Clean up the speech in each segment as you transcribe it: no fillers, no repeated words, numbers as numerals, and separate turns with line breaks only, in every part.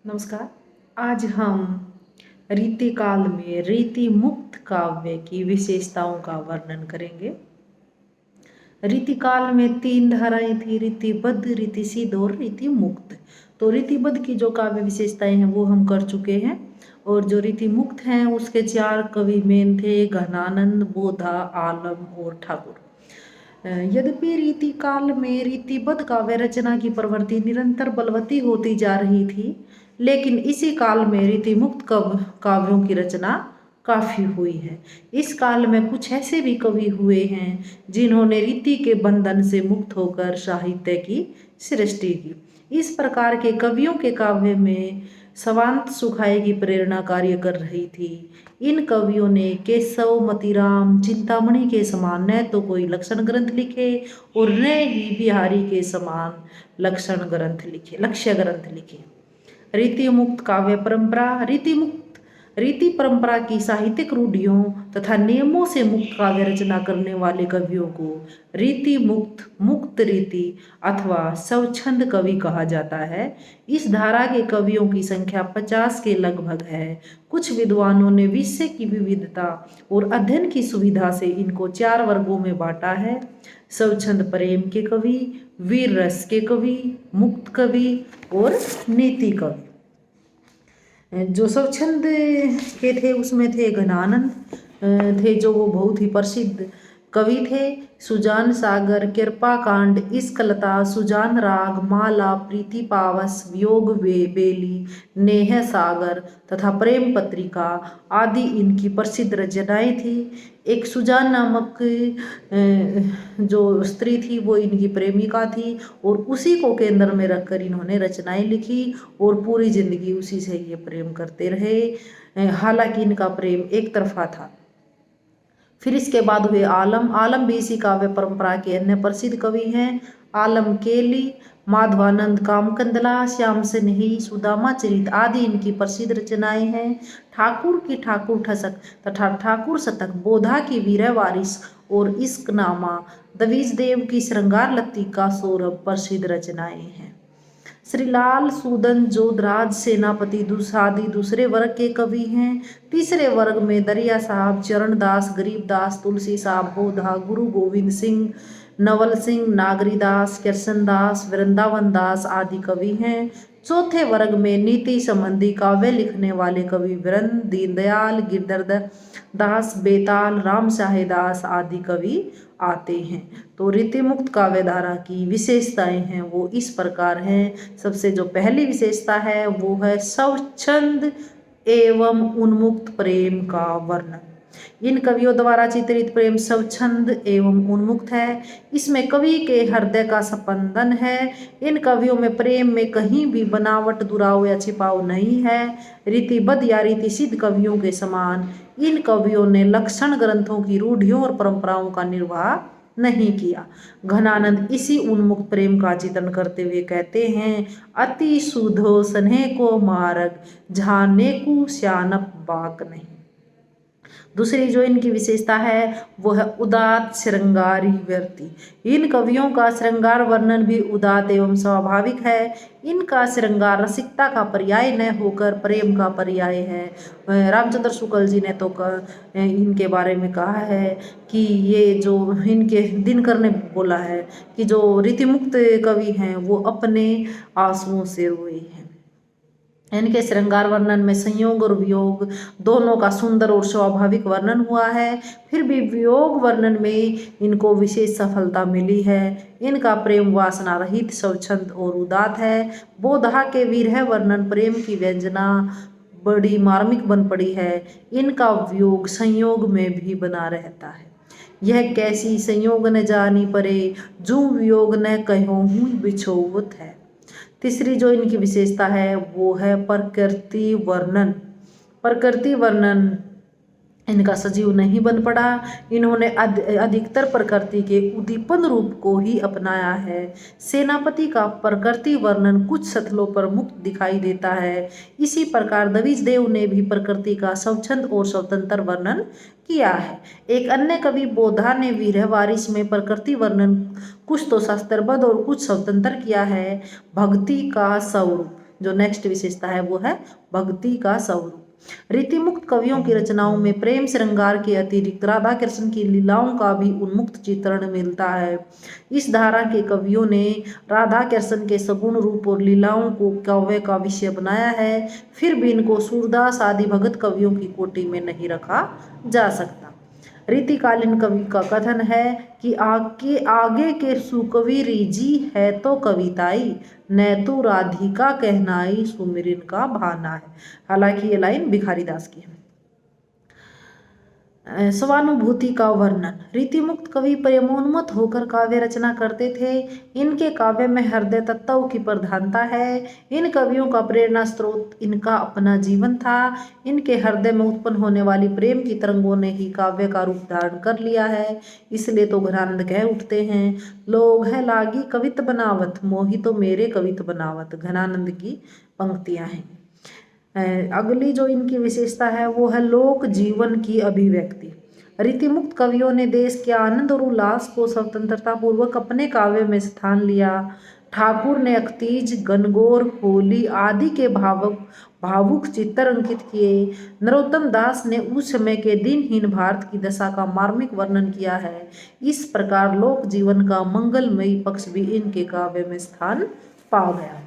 नमस्कार। आज हम रीतिकाल में रीति मुक्त काव्य की विशेषताओं का वर्णन करेंगे। रीतिकाल में 3 धाराएं थी, रीतिबद्ध, रीतिसिद्ध और रीति मुक्त। तो रीतिबद्ध की जो काव्य विशेषताएं हैं वो हम कर चुके हैं, और जो रीति मुक्त हैं उसके 4 कवि मेन थे, घनानंद, बोधा, आलम और ठाकुर। यद्यपि रीतिकाल में रीतिबद्ध काव्य रचना की प्रवृत्ति निरंतर बलवती होती जा रही थी, लेकिन इसी काल में रीतिमुक्त काव्यों की रचना काफी हुई है। इस काल में कुछ ऐसे भी कवि हुए हैं जिन्होंने रीति के बंधन से मुक्त होकर साहित्य की सृष्टि की। इस प्रकार के कवियों के काव्य में स्वांत सुखाए की प्रेरणा कार्य कर रही थी। इन कवियों ने केशव, मतीराम, चिंतामणि के समान न तो कोई लक्षण ग्रंथ लिखे और न ही बिहारी के समान लक्ष्य ग्रंथ लिखे। रीति मुक्त काव्य परंपरा। रीति परंपरा की साहित्यिक रूढ़ियों तथा नियमों से मुक्त काव्य रचना करने वाले कवियों को रीति मुक्त, मुक्त रीति अथवा स्वच्छंद कवि कहा जाता है। इस धारा के कवियों की संख्या 50 के लगभग है। कुछ विद्वानों ने विषय की विविधता और अध्ययन की सुविधा से इनको 4 वर्गों में बांटा है: स्वच्छंद प्रेम के कवि, वीर रस के कवि, मुक्त कवि और नीति कवि। जो स्वच्छंद के थे उसमें थे घनानंद थे, जो वो बहुत ही प्रसिद्ध कवि थे। सुजान सागर, कृपा कांड, इस्कलता, सुजान राग, माला, प्रीति पावस, वियोग बेली, नेह सागर तथा प्रेम पत्रिका आदि इनकी प्रसिद्ध रचनाएं थी। एक सुजान नामक जो स्त्री थी वो इनकी प्रेमिका थी, और उसी को केंद्र में रखकर इन्होंने रचनाएं लिखी और पूरी जिंदगी उसी से ये प्रेम करते रहे। हालांकि इनका प्रेम एक तरफा था। फिर इसके बाद हुए आलम। आलम भी इसी काव्य परंपरा के अन्य प्रसिद्ध कवि हैं। आलम केली, माधवानंद कामकंदला, श्याम सिन्ही, सुदामा चरित आदि इनकी प्रसिद्ध रचनाएं हैं। ठाकुर की ठाकुर ठसक तथा ठाकुर शतक, बोधा की वीर वारिस और इश्कनामा, दवीज देव की श्रृंगार लत्तिका सौरभ प्रसिद्ध रचनाएं हैं। श्रीलाल, सूदन, जोधराज, सेनापति आदि दूसरे वर्ग के कवि हैं। तीसरे वर्ग में दरिया साहब, चरणदास, गरीबदास, तुलसी साहब, बोधा, गुरु गोविंद सिंह, नवल सिंह, नागरीदास, कृष्णदास, वृंदावन दास आदि कवि हैं। चौथे वर्ग में नीति संबंधी काव्य लिखने वाले कवि वृंद, दीनदयाल, गिरधर दास, बेताल, राम दास आदि कवि आते हैं। तो रीति मुक्त काव्य धारा की विशेषताएं हैं वो इस प्रकार हैं। सबसे जो पहली विशेषता है वो है स्वच्छंद एवं उन्मुक्त प्रेम का वर्णन। इन कवियों द्वारा चित्रित प्रेम स्वच्छंद एवं उन्मुक्त है। इसमें कवि के हृदय का स्पंदन है। इन कवियों में प्रेम में कहीं भी बनावट, दुराव या छिपाव नहीं है। रीतिबद्ध या रीतिसिद्ध कवियों के समान इन कवियों ने लक्षण ग्रंथों की रूढ़ियों और परंपराओं का निर्वाह नहीं किया। घनानंद इसी उन्मुक्त प्रेम का चित्रण करते हुए कहते हैं: अति सुधो स्नेह को मार्ग, झाने को श्यानप बाक नहीं। दूसरी जो इनकी विशेषता है वो है उदात श्रृंगारी वृत्ति। इन कवियों का श्रृंगार वर्णन भी उदात एवं स्वाभाविक है। इनका श्रृंगार रसिकता का पर्याय न होकर प्रेम का पर्याय है। रामचंद्र शुक्ल जी ने तो इनके बारे में कहा है कि ये जो इनके दिनकर ने बोला है कि जो रीतिमुक्त कवि हैं वो अपने आंसुओं से रोए हैं। इनके श्रृंगार वर्णन में संयोग और वियोग दोनों का सुंदर और स्वाभाविक वर्णन हुआ है। फिर भी वियोग वर्णन में इनको विशेष सफलता मिली है। इनका प्रेम वासना रहित, स्वच्छंद और उदात है। बोधा के विरह वर्णन प्रेम की व्यंजना बड़ी मार्मिक बन पड़ी है। इनका वियोग संयोग में भी बना रहता है। यह कैसी संयोग न जानी परे, जू वियोग न कहोहूँ बिछोवत है। तीसरी जो इनकी विशेषता है वो है प्रकृति वर्णन। प्रकृति वर्णन इनका सजीव नहीं बन पड़ा। इन्होंने अधिकतर प्रकृति के उद्दीपन रूप को ही अपनाया है। सेनापति का प्रकृति वर्णन कुछ सतलों पर मुक्त दिखाई देता है। इसी प्रकार दवीज देव ने भी प्रकृति का स्वच्छंद और स्वतंत्र वर्णन किया है। एक अन्य कवि बोधा ने विरह वारिस में प्रकृति वर्णन कुछ तो शास्त्रबद्ध और कुछ स्वतंत्र किया है। भक्ति का स्वरूप जो नेक्स्ट विशेषता है वो है भक्ति का स्वरूप। रीतिमुक्त कवियों की रचनाओं में प्रेम श्रृंगार के अतिरिक्त राधा कृष्ण की लीलाओं का भी उन्मुक्त चित्रण मिलता है। इस धारा के कवियों ने राधा कृष्ण के सगुण रूप और लीलाओं को काव्य का विषय बनाया है, फिर भी इनको सूरदास आदि भगत कवियों की कोटि में नहीं रखा जा सकता। रीतिकालीन कवि का कथन है कि आगे के सुकवि रीजी है तो कविताई, न तो राधिका कहनाई सुमिरन का भाना है। हालांकि ये लाइन भिखारी दास की है। स्वानुभूति का वर्णन। रीतिमुक्त कवि प्रेमोन्मत्त होकर काव्य रचना करते थे। इनके काव्य में हृदय तत्व की प्रधानता है। इन कवियों का प्रेरणा स्रोत इनका अपना जीवन था। इनके हृदय में उत्पन्न होने वाली प्रेम की तरंगों ने ही काव्य का रूप धारण कर लिया है। इसलिए तो घनानंद कह उठते हैं, लोग है लागी कवित बनावत, मोहि तो मेरे कवित बनावत। घनानंद की पंक्तियां हैं। अगली जो इनकी विशेषता है वो है लोक जीवन की अभिव्यक्ति। रीतिमुक्त कवियों ने देश के आनंद और उल्लास को स्वतंत्रता पूर्वक अपने काव्य में स्थान लिया। ठाकुर ने अख्तीज, गणगौर, होली आदि के भावुक चित्र अंकित किए। नरोत्तम दास ने उस समय के दिनहीन भारत की दशा का मार्मिक वर्णन किया है। इस प्रकार लोक जीवन का मंगलमयी पक्ष भी इनके काव्य में स्थान पा गया।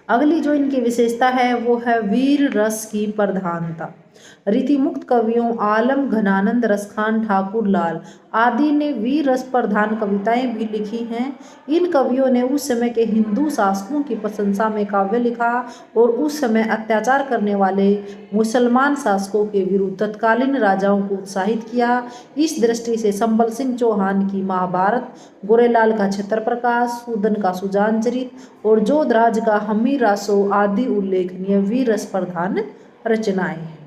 अगली जो इनकी विशेषता है वो है वीर रस की प्रधानता। रीतिमुक्त कवियों आलम, घनानंद, रसखान, ठाकुर लाल आदि ने वीर रस प्रधान कविताएं भी लिखी हैं। इन कवियों ने उस समय के हिंदू शासकों की प्रशंसा में काव्य लिखा और उस समय अत्याचार करने वाले मुसलमान शासकों के विरुद्ध तत्कालीन राजाओं को उत्साहित किया। इस दृष्टि से संबल सिंह चौहान की महाभारत, गोरेलाल का छत्रप्रकाश, सूदन का सुजान चरित और जोधराज का हमीर रासो आदि उल्लेखनीय वीर रस प्रधान रचनाएं हैं।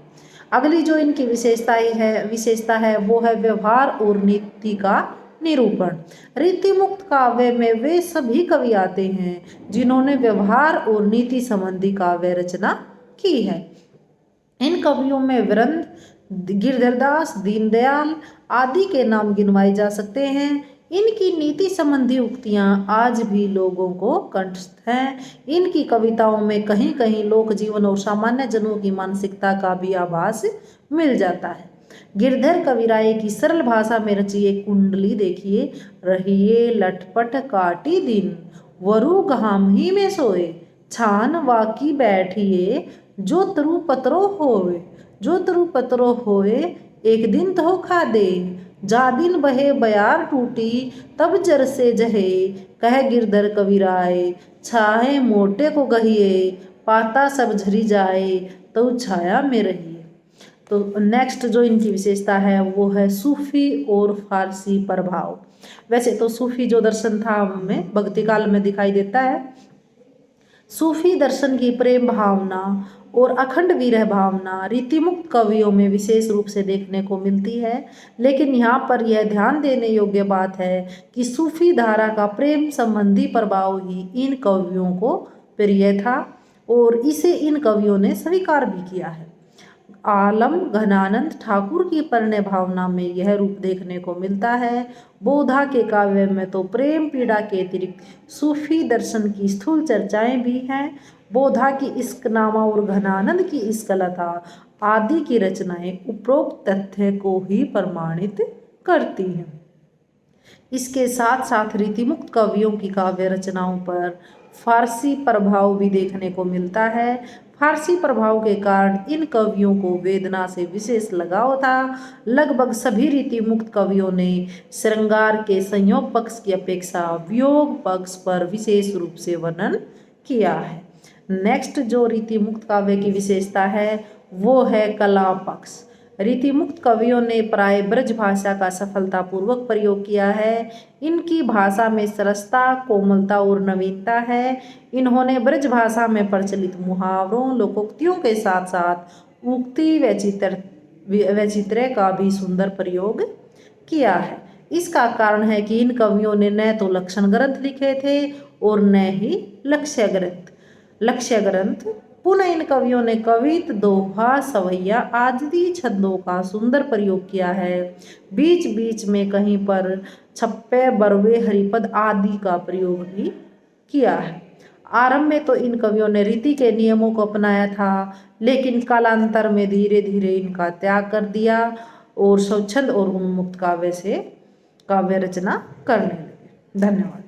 अगली जो इनकी विशेषता है वो है व्यवहार और नीति का निरूपण। रीतिमुक्त काव्य में वे सभी कवि आते हैं जिन्होंने व्यवहार और नीति संबंधी काव्य रचना की है। इन कवियों में वृंद, गिरधरदास, दीनदयाल आदि के नाम गिनवाए जा सकते हैं। इनकी नीति संबंधी उक्तियां आज भी लोगों को कंठस्थ हैं। इनकी कविताओं में कहीं कहीं लोक जीवन और सामान्य जनों की मानसिकता का भी आभास मिल जाता है। गिरधर कविराय की सरल भाषा में रची एक कुंडली देखिए। रहिए लटपट काटी दिन, वरु घाम ही में सोए, छान वाकी बैठिए, जो तरु पत्रो होए, एक दिन तो खा दे, जा दिन बहे बयार टूटी, तब जर से जहे, कह गिरधर कविराय, छाहे मोटे को गहिए, पाता सब झरी जाए, तो छाया में रहिए। तो नेक्स्ट जो इनकी विशेषता है वो है सूफी और फारसी प्रभाव। वैसे तो सूफी जो दर्शन था हमें भक्ति काल में दिखाई देता है। सूफी दर्शन की प्रेम भावना और अखंड विरह भावना रीतिमुक्त कवियों में विशेष रूप से देखने को मिलती है। लेकिन यहाँ पर यह ध्यान देने योग्य बात है कि सूफी धारा का प्रेम संबंधी प्रभाव ही इन कवियों को प्रिय था और इसे इन कवियों ने स्वीकार भी किया है। आलम, घनानंद, ठाकुर की प्रणय भावना में यह रूप देखने को मिलता है। बोधा के काव्य में तो प्रेम पीड़ा के अतिरिक्त सूफी दर्शन की स्थूल चर्चाएं भी हैं। बोधा की इश्कनामा और घनानंद की इश्कलता आदि की रचनाएं उपरोक्त तथ्य को ही प्रमाणित करती हैं। इसके साथ साथ रीतिमुक्त कवियों की काव्य रचनाओं पर फारसी प्रभाव भी देखने को मिलता है। फारसी प्रभाव के कारण इन कवियों को वेदना से विशेष लगाव था। लगभग सभी रीतिमुक्त कवियों ने श्रृंगार के संयोग पक्ष की अपेक्षा वियोग पक्ष पर विशेष रूप से वर्णन किया है। नेक्स्ट जो रीतिमुक्त काव्य की विशेषता है वो है कला पक्ष। रीतिमुक्त कवियों ने प्राय ब्रज भाषा का सफलतापूर्वक प्रयोग किया है। इनकी भाषा में सरसता, कोमलता और नवीनता है। इन्होंने ब्रज भाषा में प्रचलित मुहावरों, लोकोक्तियों के साथ साथ उक्ति वैचित्र्य का भी सुंदर प्रयोग किया है। इसका कारण है कि इन कवियों ने न तो लक्षण ग्रंथ लिखे थे और न ही लक्ष्य ग्रंथ। पुनः इन कवियों ने कवित, दोहा, सवैया आदि छंदों का सुंदर प्रयोग किया है। बीच बीच में कहीं पर छप्पे, बरवे, हरिपद आदि का प्रयोग भी किया है। आरंभ में तो इन कवियों ने रीति के नियमों को अपनाया था, लेकिन कालांतर में धीरे धीरे इनका त्याग कर दिया और स्वच्छंद और उन्मुक्त काव्य रचना करने लगे। धन्यवाद।